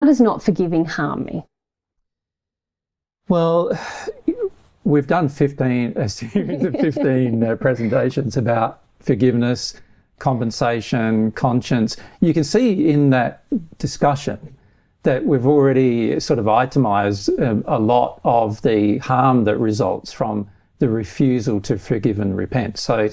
does not forgiving harm me? Well, we've done a series of 15 presentations about forgiveness, compensation, conscience. You can see in that discussion that we've already sort of itemized a lot of the harm that results from the refusal to forgive and repent. So,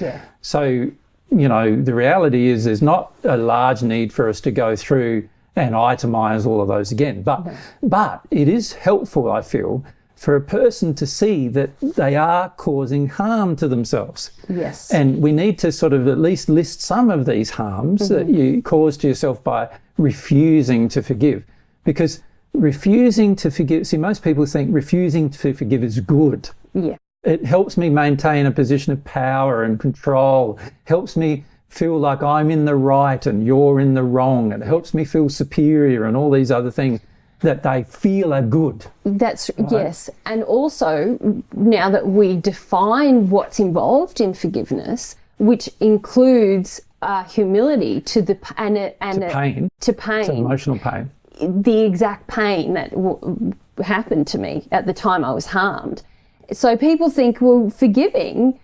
you know, the reality is there's not a large need for us to go through and itemize all of those again. But it is helpful, I feel, for a person to see that they are causing harm to themselves. Yes. And we need to sort of at least list some of these harms that you cause to yourself by refusing to forgive. Because refusing to forgive, see, most people think refusing to forgive is good. Yeah. It helps me maintain a position of power and control, helps me feel like I'm in the right and you're in the wrong. It helps me feel superior and all these other things that they feel are good. That's right. Yes. And also, now that we define what's involved in forgiveness, which includes humility to the pain, to emotional pain, the exact pain that happened to me at the time I was harmed. So people think, well, forgiving,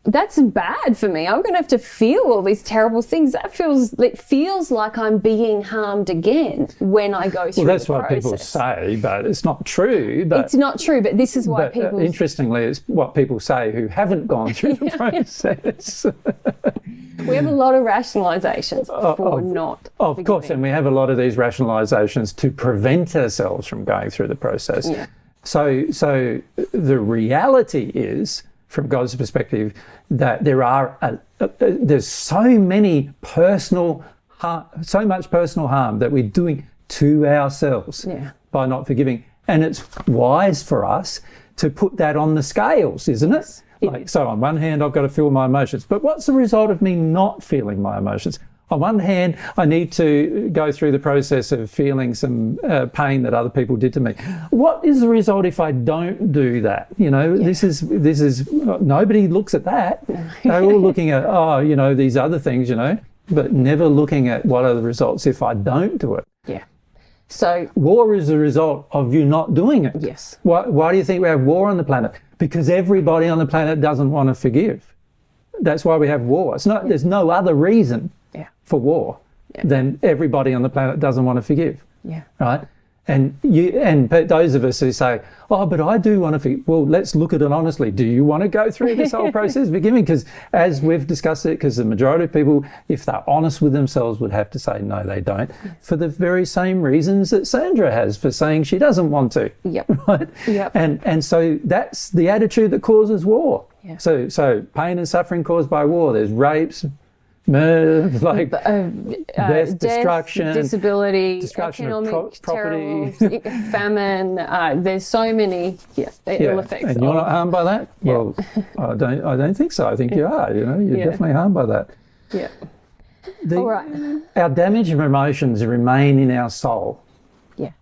that's bad for me. I'm going to have to feel all these terrible things. It feels like I'm being harmed again when I go through the process. Well, that's what people say, but it's not true. It's not true, but this is why people... Interestingly, it's what people say who haven't gone through the process. We have a lot of rationalisations for not Of forgiving. course, and we have a lot of these rationalisations to prevent ourselves from going through the process. Yeah. So the reality is, from God's perspective, that there's so much personal harm that we're doing to ourselves by not forgiving. And it's wise for us to put that on the scales, isn't it? So on one hand, I've got to feel my emotions, but what's the result of me not feeling my emotions? On one hand, I need to go through the process of feeling some pain that other people did to me. What is the result if I don't do that? You know, this is nobody looks at that. They're all looking at, these other things, but never looking at what are the results if I don't do it. Yeah. So war is the result of you not doing it. Yes. Why do you think we have war on the planet? Because everybody on the planet doesn't want to forgive. That's why we have war. There's no other reason for war than everybody on the planet doesn't want to forgive. Yeah. Right? And those of us who say, oh, but I do want to forgive. Well, let's look at it honestly. Do you want to go through this whole process of forgiving? Because as we've discussed it, because the majority of people, if they're honest with themselves, would have to say, no, they don't. For the very same reasons that Sandra has for saying she doesn't want to. Yep. Right? Yep. And so that's the attitude that causes war. Yeah. So pain and suffering caused by war. There's rapes, murder, death, destruction, disability, destruction economic of property, famine. There's so many ill effects. And you're not harmed by that? Yeah. Well, I don't think so. I think you are. You're definitely harmed by that. Yeah. All right. Our damaged emotions remain in our soul. Yeah.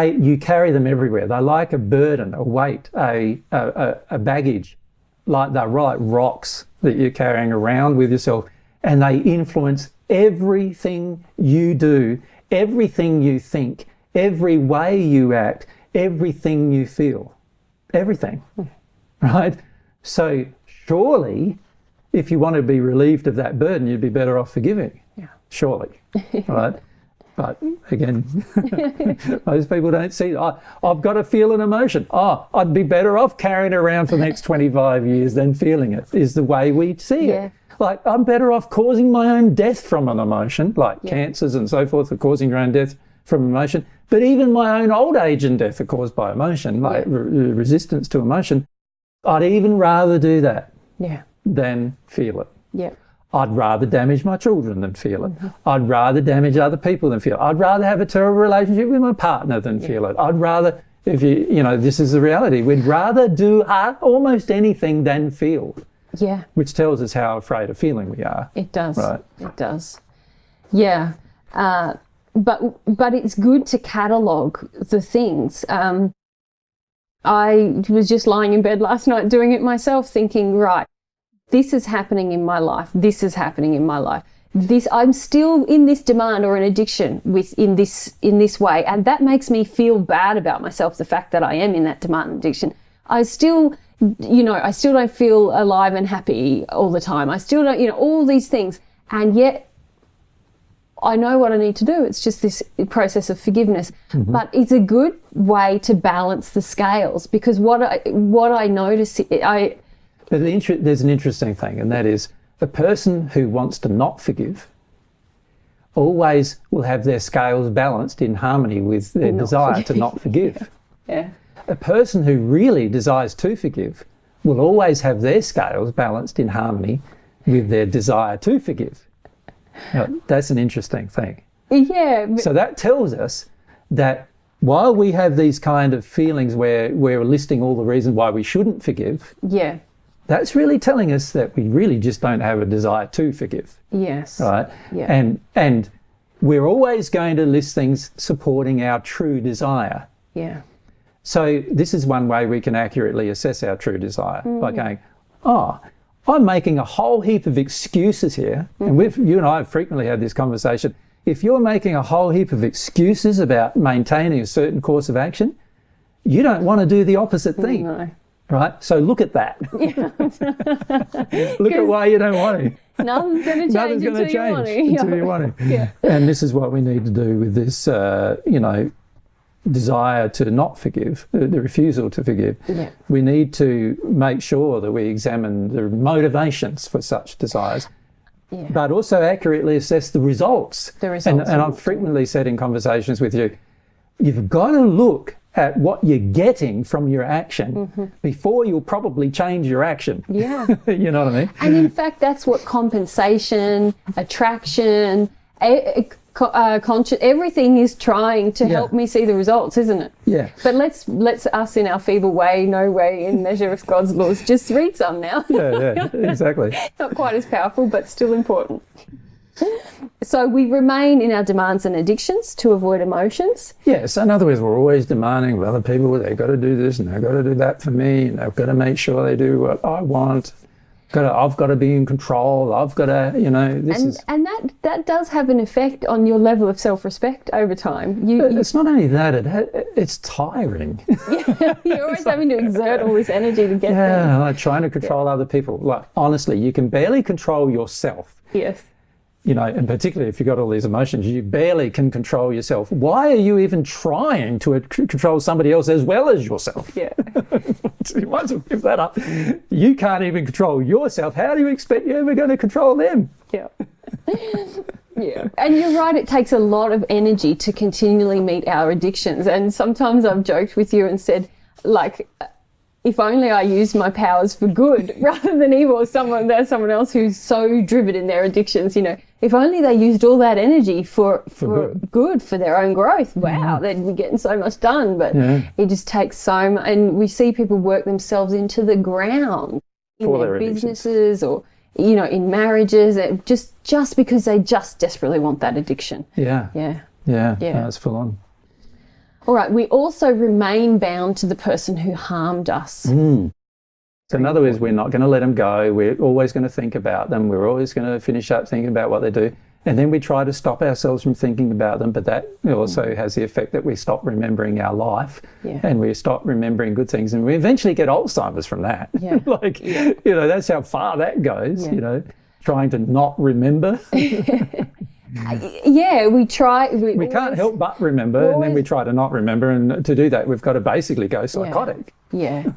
You carry them everywhere. They're like a burden, a weight, a baggage. They're like rocks that you're carrying around with yourself, and they influence everything you do, everything you think, every way you act, everything you feel, everything, right? So surely, if you want to be relieved of that burden, you'd be better off forgiving, surely, right? But again, most people don't see, I've got to feel an emotion. I'd be better off carrying it around for the next 25 years than feeling it, is the way we see it. Like, I'm better off causing my own death from an emotion, like cancers and so forth are causing your own death from emotion. But even my own old age and death are caused by emotion, like resistance to emotion. I'd even rather do that than feel it. Yeah. I'd rather damage my children than feel it. I'd rather damage other people than feel it. I'd rather have a terrible relationship with my partner than feel it. I'd rather, this is the reality. We'd rather do almost anything than feel. Yeah. Which tells us how afraid of feeling we are. It does. Right. It does. Yeah. But it's good to catalogue the things. I was just lying in bed last night doing it myself, thinking, right, this is happening in my life. This is happening in my life. I'm still in this demand or an addiction in this way, and that makes me feel bad about myself, the fact that I am in that demand and addiction. I still don't feel alive and happy all the time. I still don't, all these things, and yet I know what I need to do. It's just this process of forgiveness. But it's a good way to balance the scales, because what I notice, there's an interesting thing, and that is the person who wants to not forgive always will have their scales balanced in harmony with their desire to not forgive. Yeah. A person who really desires to forgive will always have their scales balanced in harmony with their desire to forgive. Now, that's an interesting thing. Yeah. So that tells us that while we have these kind of feelings where we're listing all the reasons why we shouldn't forgive, Yeah. that's really telling us that we really just don't have a desire to forgive. Yes. Right? Yeah. And we're always going to list things supporting our true desire. Yeah. So this is one way we can accurately assess our true desire, by going, I'm making a whole heap of excuses here. And you and I have frequently had this conversation. If you're making a whole heap of excuses about maintaining a certain course of action, you don't want to do the opposite thing. No. Right? So look at that. Look at why you don't want to. Nothing's going to change until you want to. Yeah. And this is what we need to do with this, desire to not forgive, the refusal to forgive. Yeah. We need to make sure that we examine the motivations for such desires, but also accurately assess the results. And I've frequently said in conversations with you, you've got to look at what you're getting from your action before you'll probably change your action. Yeah. You know what I mean? And in fact, that's what compensation, attraction, everything is trying to help me see the results, isn't it? Yeah. But let's us in our feeble way, no way in measure of God's laws, just read some now. Yeah, exactly. Not quite as powerful, but still important. So we remain in our demands and addictions to avoid emotions. Yes, in other words, we're always demanding of other people, they've got to do this and they've got to do that for me, and they've got to make sure they do what I want. I've got to be in control. I've got to, And that does have an effect on your level of self-respect over time. It's not only that, it's tiring. You're always having to exert all this energy to get things. Yeah, like trying to control other people. Like, honestly, you can barely control yourself. Yes. And particularly if you've got all these emotions, you barely can control yourself. Why are you even trying to control somebody else as well as yourself? Yeah. You might as well give that up. You can't even control yourself. How do you expect you're ever going to control them? Yeah. Yeah. And you're right, it takes a lot of energy to continually meet our addictions. And sometimes I've joked with you and said, like, if only I used my powers for good rather than evil. Someone else who's so driven in their addictions, if only they used all that energy for good, for their own growth. Wow, they'd be getting so much done. But it just takes so much. And we see people work themselves into the ground in their businesses or, in marriages, just because they just desperately want that addiction. Yeah. No, it's full on. All right, we also remain bound to the person who harmed us. So in other words, we're not going to let them go. We're always going to think about them. We're always going to finish up thinking about what they do. And then we try to stop ourselves from thinking about them. But that also has the effect that we stop remembering our life and we stop remembering good things. And we eventually get Alzheimer's from that. Yeah. That's how far that goes, trying to not remember. We try. We can't help but remember, and then we try to not remember. And to do that, we've got to basically go psychotic. Yeah.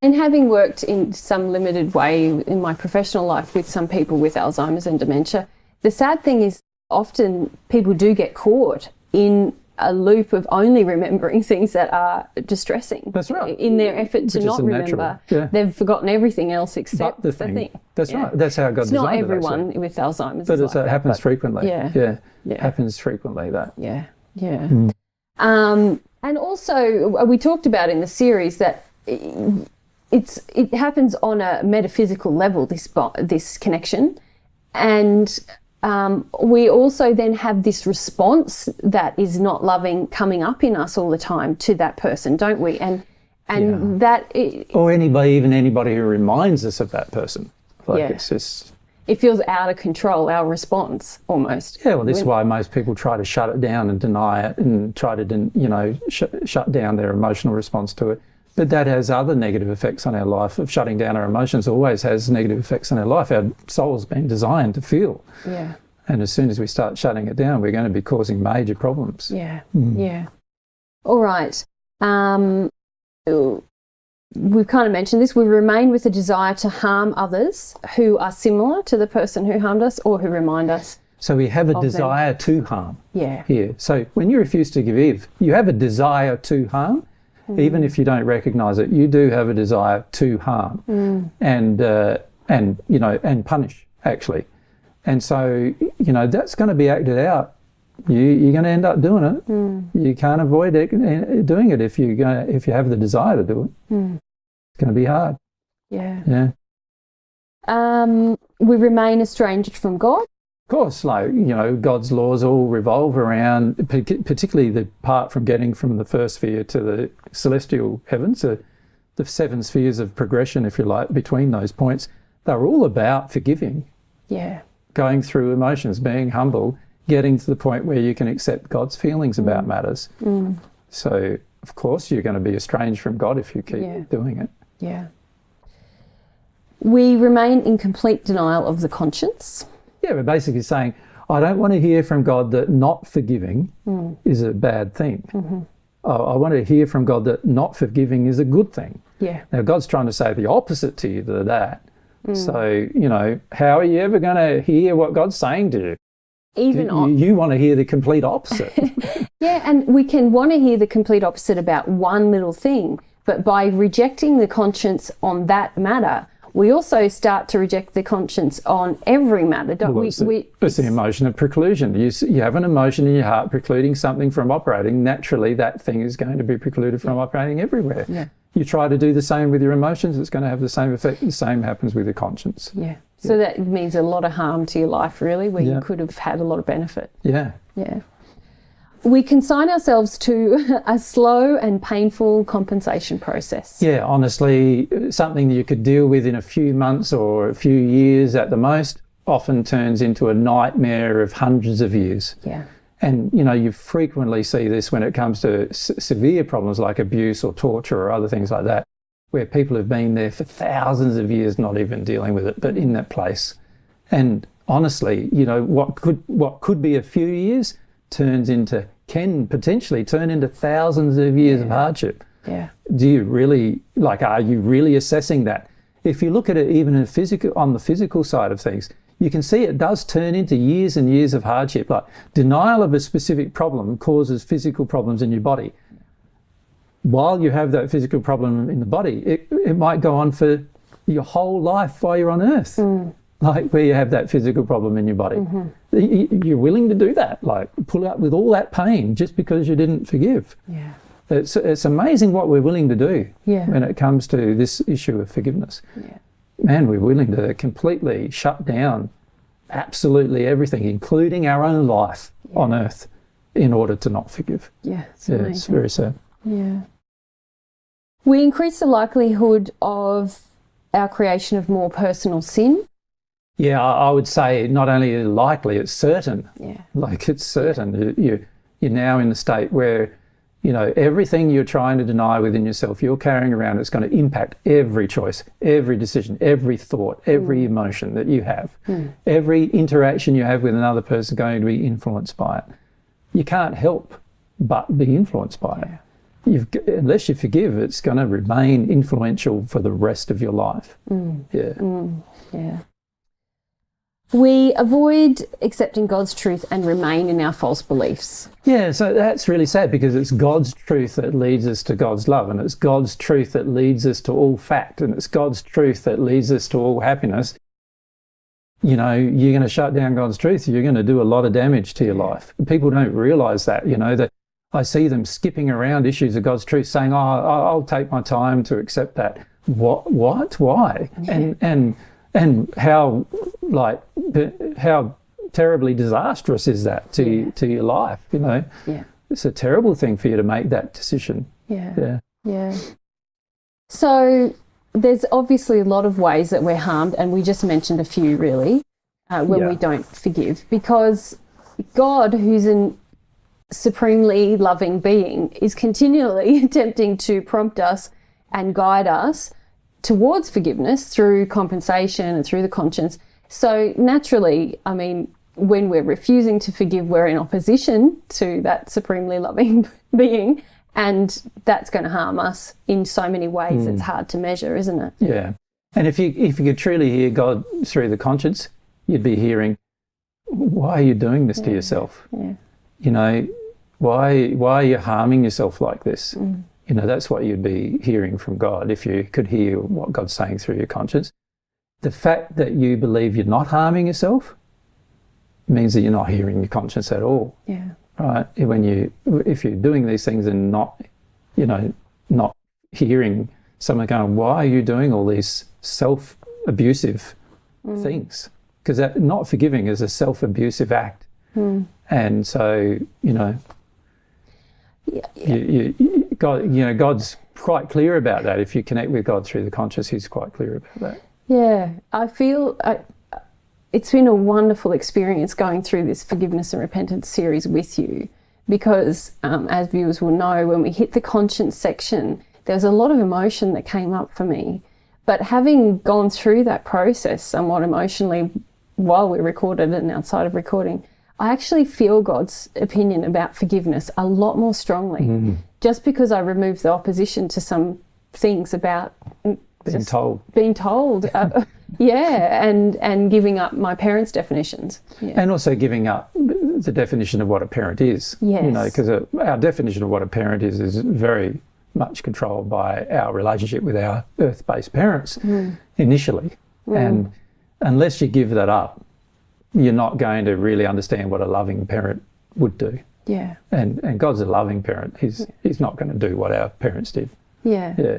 And having worked in some limited way in my professional life with some people with Alzheimer's and dementia, the sad thing is often people do get caught in a loop of only remembering things that are distressing. That's right. In their effort to not remember, they've forgotten everything else except the thing. That's right. That's how God designed it. It's not everyone with Alzheimer's. But it happens frequently. Yeah. Happens frequently. That. Yeah. And also, we talked about in the series that it happens on a metaphysical level. This connection, and we also then have this response that is not loving coming up in us all the time to that person, don't we? And that... Or anybody who reminds us of that person. It's just... It feels out of control, our response, almost. Yeah, well, this is why most people try to shut it down and deny it and try to, shut down their emotional response to it. But that has other negative effects on our life. Of shutting down our emotions always has negative effects on our life. Our soul's been designed to feel. Yeah. And as soon as we start shutting it down, we're going to be causing major problems. Yeah. Yeah. All right. We've kind of mentioned this. We remain with a desire to harm others who are similar to the person who harmed us or who remind us. So we have a desire to harm here. So when you refuse to forgive, you have a desire to harm. Even if you don't recognise it, you do have a desire to harm and punish, actually. And so, that's going to be acted out. You're going to end up doing it. You can't avoid doing it if you have the desire to do it. It's going to be hard. Yeah. We remain estranged from God. Of course, God's laws all revolve around, particularly the part from getting from the first sphere to the celestial heavens, the 7 spheres of progression, if you like, between those points. They're all about forgiving. Yeah. Going through emotions, being humble, getting to the point where you can accept God's feelings about matters. So, of course, you're going to be estranged from God if you keep doing it. Yeah. We remain in complete denial of the conscience. Yeah, we're basically saying, I don't want to hear from God that not forgiving is a bad thing. I want to hear from God that not forgiving is a good thing. Yeah. Now, God's trying to say the opposite to you to that. So, how are you ever going to hear what God's saying to you? You want to hear the complete opposite. Yeah, and we can want to hear the complete opposite about one little thing, but by rejecting the conscience on that matter, we also start to reject the conscience on every matter, don't we? It's the emotion of preclusion. You have an emotion in your heart precluding something from operating. Naturally, that thing is going to be precluded from operating everywhere. Yeah. You try to do the same with your emotions, it's going to have the same effect. The same happens with your conscience. Yeah. So that means a lot of harm to your life, really, where you could have had a lot of benefit. Yeah. Yeah. We consign ourselves to a slow and painful compensation process. Yeah, honestly, something that you could deal with in a few months or a few years at the most often turns into a nightmare of hundreds of years. Yeah. And, you frequently see this when it comes to severe problems like abuse or torture or other things like that, where people have been there for thousands of years not even dealing with it, but in that place. And honestly, what could be a few years can potentially turn into thousands of years of hardship. Yeah. Do you really, are you really assessing that? If you look at it even on the physical side of things, you can see it does turn into years and years of hardship. Like denial of a specific problem causes physical problems in your body. While you have that physical problem in the body, it might go on for your whole life while you're on earth. Like where you have that physical problem in your body. You're willing to do that, like pull up with all that pain just because you didn't forgive. Yeah. It's amazing what we're willing to do when it comes to this issue of forgiveness. Yeah. Man, we're willing to completely shut down absolutely everything, including our own life on earth, in order to not forgive. Yeah, amazing. It's very sad. Yeah. We increase the likelihood of our creation of more personal sin. Yeah, I would say not only likely, it's certain. Yeah. Like it's certain. You're now in the state where, everything you're trying to deny within yourself, you're carrying around, it's going to impact every choice, every decision, every thought, every emotion that you have. Every interaction you have with another person is going to be influenced by it. You can't help but be influenced by it. Unless you forgive, it's going to remain influential for the rest of your life. Yeah. We avoid accepting God's truth and remain in our false beliefs. Yeah, so that's really sad because it's God's truth that leads us to God's love, and it's God's truth that leads us to all fact, and it's God's truth that leads us to all happiness. You're going to shut down God's truth, you're going to do a lot of damage to your life. People don't realise that, that I see them skipping around issues of God's truth saying, I'll take my time to accept that. What? Why? Yeah. And how terribly disastrous is that to your life, Yeah. It's a terrible thing for you to make that decision. Yeah. So there's obviously a lot of ways that we're harmed, and we just mentioned a few really. when Yeah. we don't forgive, because God, who's an supremely loving being, is continually attempting to prompt us and guide us towards forgiveness through compensation and through the conscience. So naturally, I mean, when we're refusing to forgive, we're in opposition to that supremely loving being, and that's going to harm us in so many ways. It's hard to measure, isn't it? Yeah. And if you could truly hear God through the conscience, you'd be hearing, why are you doing this to yourself? Yeah. You know, why are you harming yourself like this? You know, that's what you'd be hearing from God if you could hear what God's saying through your conscience. The fact that you believe you're not harming yourself means that you're not hearing your conscience at all. Yeah. Right? If you're doing these things and not hearing someone going, why are you doing all these self-abusive things? Because not forgiving is a self-abusive act. And so, you know, God's quite clear about that. If you connect with God through the conscience, he's quite clear about that. Yeah, I feel it's been a wonderful experience going through this forgiveness and repentance series with you, because as viewers will know, when we hit the conscience section, there's a lot of emotion that came up for me. But having gone through that process somewhat emotionally while we recorded and outside of recording, I actually feel God's opinion about forgiveness a lot more strongly, just because I removed the opposition to some things about Being told. and giving up my parents' definitions. Yeah. And also giving up the definition of what a parent is. Yes. You know, because our definition of what a parent is very much controlled by our relationship with our earth-based parents initially. And unless you give that up, you're not going to really understand what a loving parent would do. Yeah. And God's a loving parent. He's not going to do what our parents did. Yeah. Yeah.